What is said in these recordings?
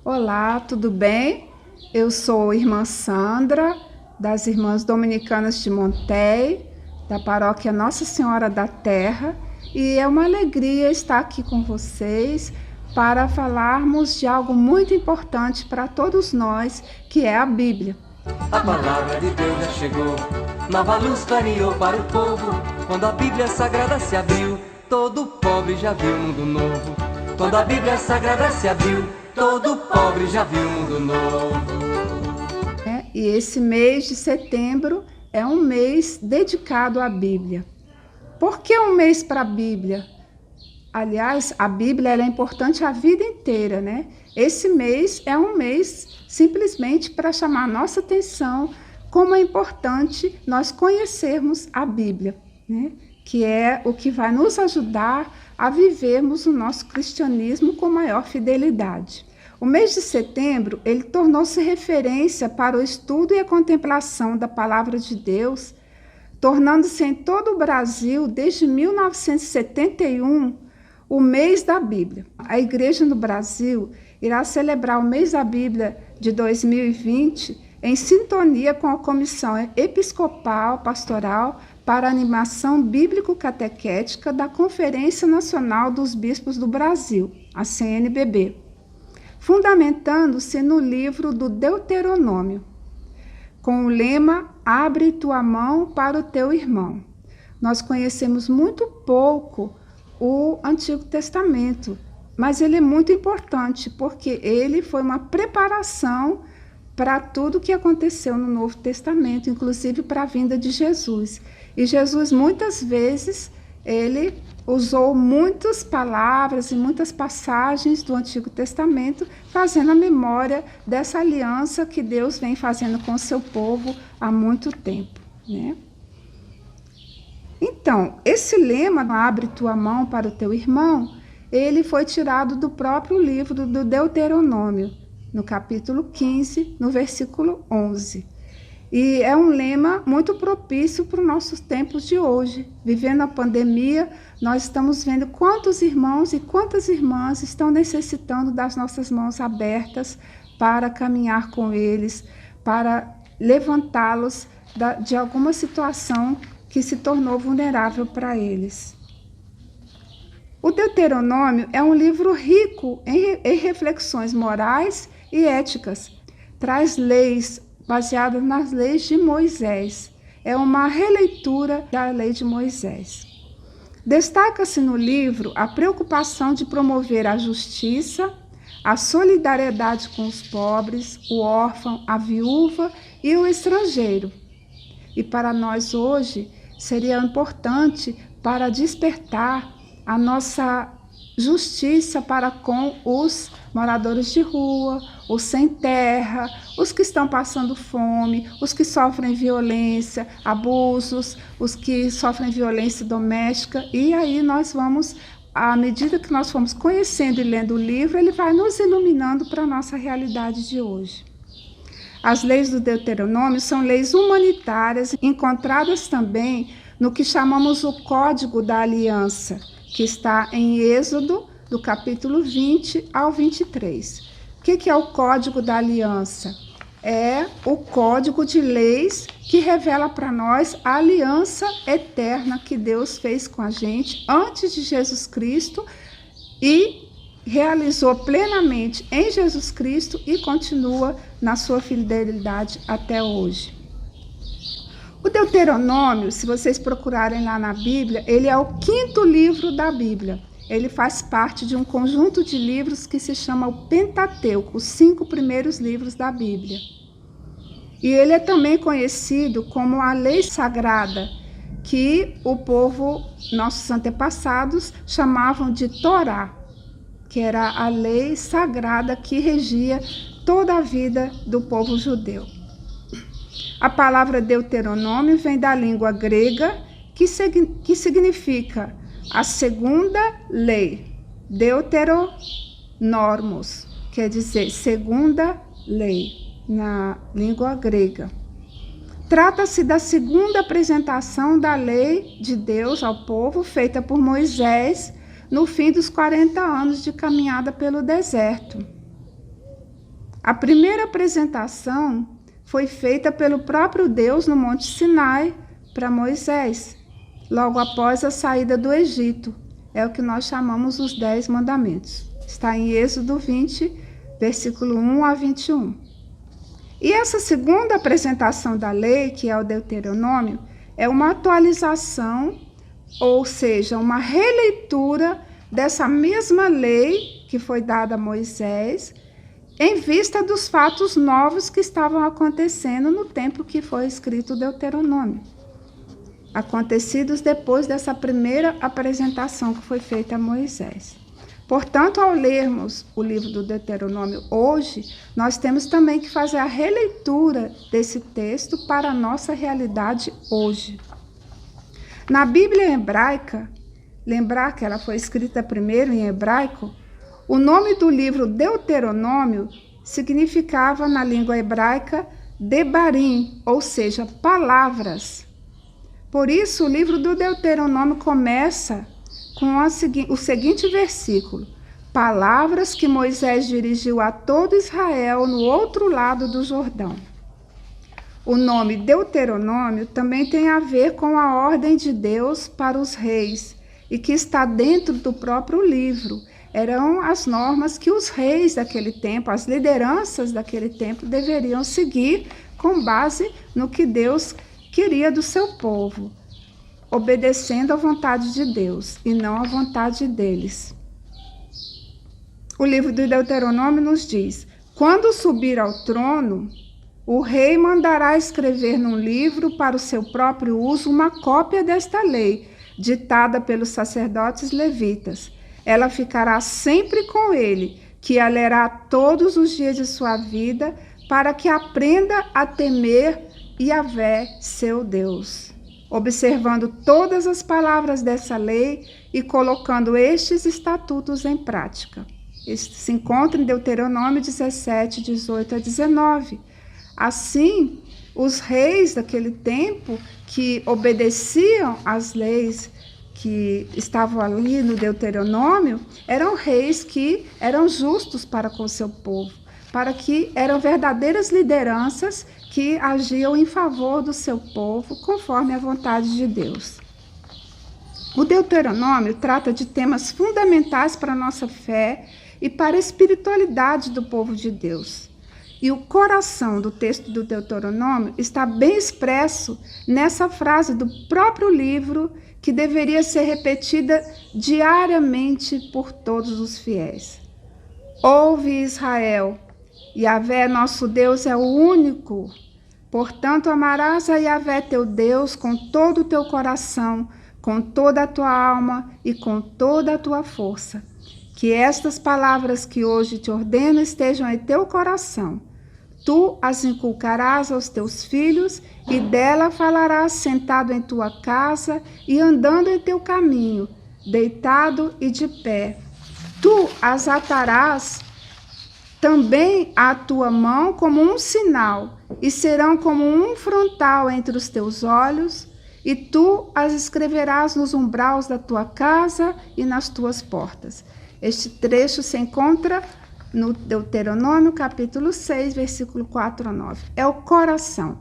Olá, tudo bem? Eu sou irmã Sandra, das Irmãs Dominicanas de Monteil, da paróquia Nossa Senhora da Terra, e é uma alegria estar aqui com vocês para falarmos de algo muito importante para todos nós, que é a Bíblia. A palavra de Deus já chegou, nova luz clareou para o povo. Quando a Bíblia Sagrada se abriu, todo pobre já viu um mundo novo. Quando a Bíblia Sagrada se abriu, todo pobre já viu um mundo novo. E esse mês de setembro é um mês dedicado à Bíblia. Por que um mês para a Bíblia? Aliás, a Bíblia é importante a vida inteira, né? Esse mês é um mês simplesmente para chamar a nossa atenção como é importante nós conhecermos a Bíblia, né? Que é o que vai nos ajudar a vivermos o nosso cristianismo com maior fidelidade. O mês de setembro, ele tornou-se referência para o estudo e a contemplação da Palavra de Deus, tornando-se em todo o Brasil, desde 1971, o mês da Bíblia. A Igreja no Brasil irá celebrar o mês da Bíblia de 2020 em sintonia com a Comissão Episcopal Pastoral para a Animação Bíblico-Catequética da Conferência Nacional dos Bispos do Brasil, a CNBB, fundamentando-se no livro do Deuteronômio, com o lema "Abre tua mão para o teu irmão". Nós conhecemos muito pouco o Antigo Testamento, mas ele é muito importante, porque ele foi uma preparação para tudo o que aconteceu no Novo Testamento, inclusive para a vinda de Jesus. E Jesus, muitas vezes, ele usou muitas palavras e muitas passagens do Antigo Testamento, fazendo a memória dessa aliança que Deus vem fazendo com o seu povo há muito tempo, né? Então, esse lema, "Abre tua mão para o teu irmão", ele foi tirado do próprio livro do Deuteronômio, no capítulo 15, no versículo 11. E é um lema muito propício para os nossos tempos de hoje. Vivendo a pandemia, nós estamos vendo quantos irmãos e quantas irmãs estão necessitando das nossas mãos abertas para caminhar com eles, para levantá-los de alguma situação que se tornou vulnerável para eles. O Deuteronômio é um livro rico em reflexões morais e éticas. Traz leis baseadas nas leis de Moisés. É uma releitura da lei de Moisés. Destaca-se no livro a preocupação de promover a justiça, a solidariedade com os pobres, o órfão, a viúva e o estrangeiro. E para nós hoje seria importante para despertar a nossa justiça para com os moradores de rua, os sem terra, os que estão passando fome, os que sofrem violência, abusos, os que sofrem violência doméstica. E aí nós vamos, à medida que nós formos conhecendo e lendo o livro, ele vai nos iluminando para a nossa realidade de hoje. As leis do Deuteronômio são leis humanitárias, encontradas também no que chamamos o Código da Aliança, que está em Êxodo, do capítulo 20 ao 23. O que é o Código da Aliança? É o código de leis que revela para nós a aliança eterna que Deus fez com a gente antes de Jesus Cristo e realizou plenamente em Jesus Cristo e continua na sua fidelidade até hoje. O Deuteronômio, se vocês procurarem lá na Bíblia, ele é o 5º livro da Bíblia. Ele faz parte de um conjunto de livros que se chama o Pentateuco, os 5 primeiros livros da Bíblia. E ele é também conhecido como a lei sagrada, que o povo, nossos antepassados, chamavam de Torá, que era a lei sagrada que regia toda a vida do povo judeu. A palavra Deuteronômio vem da língua grega, que significa a segunda lei. Deuteronormos, quer dizer segunda lei, na língua grega. Trata-se da segunda apresentação da lei de Deus ao povo, feita por Moisés, no fim dos 40 anos de caminhada pelo deserto. A primeira apresentação foi feita pelo próprio Deus no Monte Sinai para Moisés, logo após a saída do Egito. É o que nós chamamos os 10 mandamentos. Está em Êxodo 20, versículo 1 a 21. E essa segunda apresentação da lei, que é o Deuteronômio, é uma atualização, ou seja, uma releitura dessa mesma lei que foi dada a Moisés, em vista dos fatos novos que estavam acontecendo no tempo que foi escrito o Deuteronômio, acontecidos depois dessa primeira apresentação que foi feita a Moisés. Portanto, ao lermos o livro do Deuteronômio hoje, nós temos também que fazer a releitura desse texto para a nossa realidade hoje. Na Bíblia hebraica, lembrar que ela foi escrita primeiro em hebraico, o nome do livro Deuteronômio significava na língua hebraica Debarim, ou seja, palavras. Por isso, o livro do Deuteronômio começa com o seguinte versículo: palavras que Moisés dirigiu a todo Israel no outro lado do Jordão. O nome Deuteronômio também tem a ver com a ordem de Deus para os reis e que está dentro do próprio livro. Eram as normas que os reis daquele tempo, as lideranças daquele tempo, deveriam seguir com base no que Deus queria do seu povo, obedecendo à vontade de Deus e não à vontade deles. O livro do Deuteronômio nos diz: quando subir ao trono, o rei mandará escrever num livro para o seu próprio uso uma cópia desta lei, ditada pelos sacerdotes levitas. Ela ficará sempre com ele, que a lerá todos os dias de sua vida, para que aprenda a temer Yahvé, seu Deus, observando todas as palavras dessa lei e colocando estes estatutos em prática. Isso se encontra em Deuteronômio 17, 18 a 19. Assim, os reis daquele tempo que obedeciam às leis que estavam ali no Deuteronômio, eram reis que eram justos para com o seu povo, para que eram verdadeiras lideranças que agiam em favor do seu povo, conforme a vontade de Deus. O Deuteronômio trata de temas fundamentais para a nossa fé e para a espiritualidade do povo de Deus. E o coração do texto do Deuteronômio está bem expresso nessa frase do próprio livro, que deveria ser repetida diariamente por todos os fiéis. Ouve, Israel, Yahvé, nosso Deus, é o único. Portanto, amarás a Yahvé, teu Deus, com todo o teu coração, com toda a tua alma e com toda a tua força. Que estas palavras que hoje te ordeno estejam em teu coração. Tu as inculcarás aos teus filhos, e dela falarás sentado em tua casa e andando em teu caminho, deitado e de pé. Tu as atarás também à tua mão como um sinal, e serão como um frontal entre os teus olhos, e tu as escreverás nos umbraus da tua casa e nas tuas portas. Este trecho se encontra no Deuteronômio, capítulo 6, versículo 4 a 9. É o coração.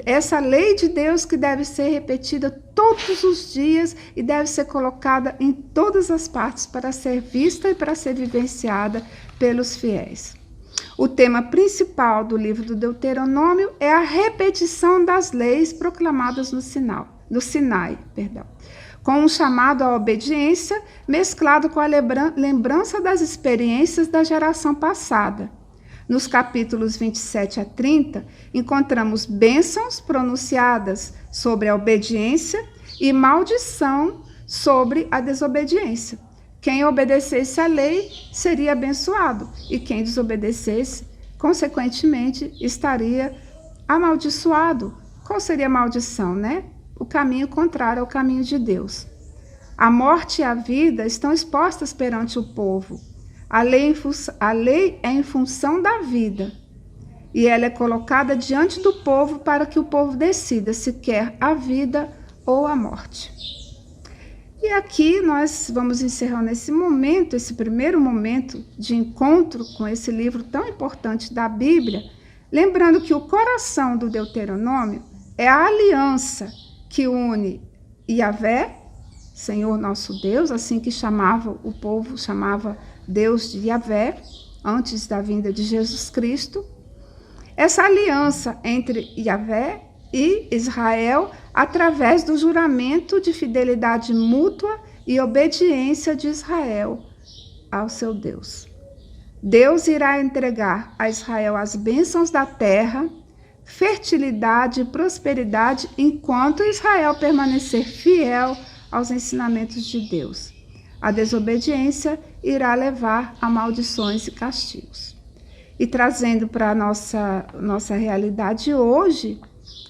Essa lei de Deus que deve ser repetida todos os dias e deve ser colocada em todas as partes para ser vista e para ser vivenciada pelos fiéis. O tema principal do livro do Deuteronômio é a repetição das leis proclamadas no Sinai, com um chamado à obediência mesclado com a lembrança das experiências da geração passada. Nos capítulos 27 a 30, encontramos bênçãos pronunciadas sobre a obediência e maldição sobre a desobediência. Quem obedecesse à lei seria abençoado, e quem desobedecesse, consequentemente, estaria amaldiçoado. Qual seria a maldição, né? O caminho contrário ao caminho de Deus. A morte e a vida estão expostas perante o povo. A lei é em função da vida, e ela é colocada diante do povo para que o povo decida se quer a vida ou a morte. E aqui nós vamos encerrando esse momento, esse primeiro momento de encontro com esse livro tão importante da Bíblia, lembrando que o coração do Deuteronômio é a aliança que une Yahvé, Senhor nosso Deus, assim que chamava o povo, chamava Deus de Yahvé, antes da vinda de Jesus Cristo. Essa aliança entre Yahvé e Israel, através do juramento de fidelidade mútua e obediência de Israel ao seu Deus. Deus irá entregar a Israel as bênçãos da terra, fertilidade e prosperidade, enquanto Israel permanecer fiel aos ensinamentos de Deus. A desobediência irá levar a maldições e castigos. E trazendo para a nossa realidade hoje,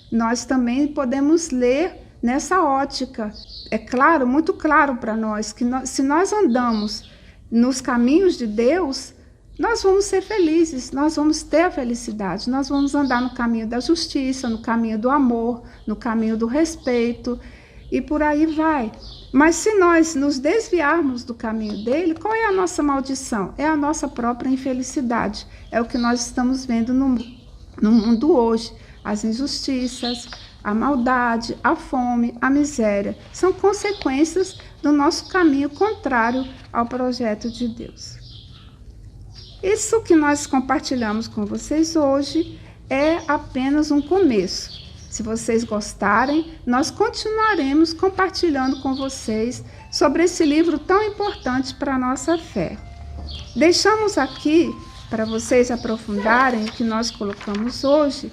nós também podemos ler nessa ótica. É claro, muito claro para nós, que se nós andamos nos caminhos de Deus, nós vamos ser felizes, nós vamos ter a felicidade, nós vamos andar no caminho da justiça, no caminho do amor, no caminho do respeito, e por aí vai. Mas se nós nos desviarmos do caminho dele, qual é a nossa maldição? É a nossa própria infelicidade. É o que nós estamos vendo no mundo hoje. As injustiças, a maldade, a fome, a miséria, são consequências do nosso caminho contrário ao projeto de Deus. Isso que nós compartilhamos com vocês hoje é apenas um começo. Se vocês gostarem, nós continuaremos compartilhando com vocês sobre esse livro tão importante para a nossa fé. Deixamos aqui, para vocês aprofundarem o que nós colocamos hoje,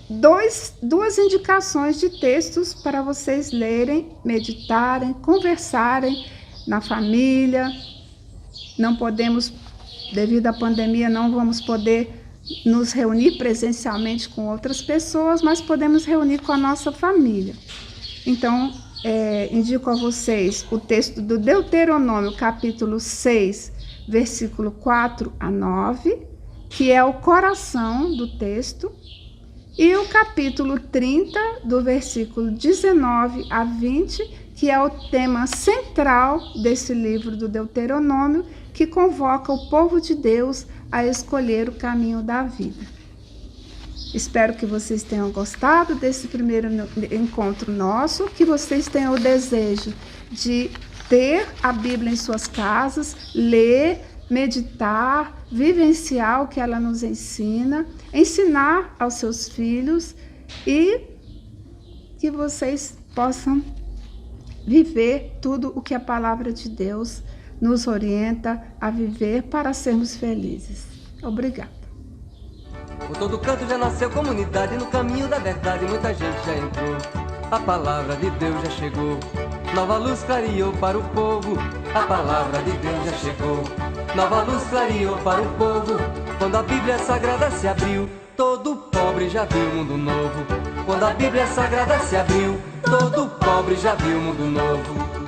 duas indicações de textos para vocês lerem, meditarem, conversarem na família. Não podemos, devido à pandemia, não vamos poder nos reunir presencialmente com outras pessoas, mas podemos reunir com a nossa família. Então, indico a vocês o texto do Deuteronômio, capítulo 6, versículo 4 a 9, que é o coração do texto, e o capítulo 30, do versículo 19 a 20, que é o tema central desse livro do Deuteronômio, que convoca o povo de Deus a escolher o caminho da vida. Espero que vocês tenham gostado desse primeiro encontro nosso, que vocês tenham o desejo de ter a Bíblia em suas casas, ler, meditar, vivenciar o que ela nos ensina, ensinar aos seus filhos e que vocês possam viver tudo o que a palavra de Deus nos orienta a viver para sermos felizes. Obrigada. Por todo canto já nasceu comunidade, no caminho da verdade muita gente já entrou. A palavra de Deus já chegou, nova luz clareou para o povo. A palavra de Deus já chegou, nova luz clareou para o povo. Quando a Bíblia Sagrada se abriu, todo pobre já viu o mundo novo. Quando a Bíblia Sagrada se abriu, todo pobre já viu o mundo novo.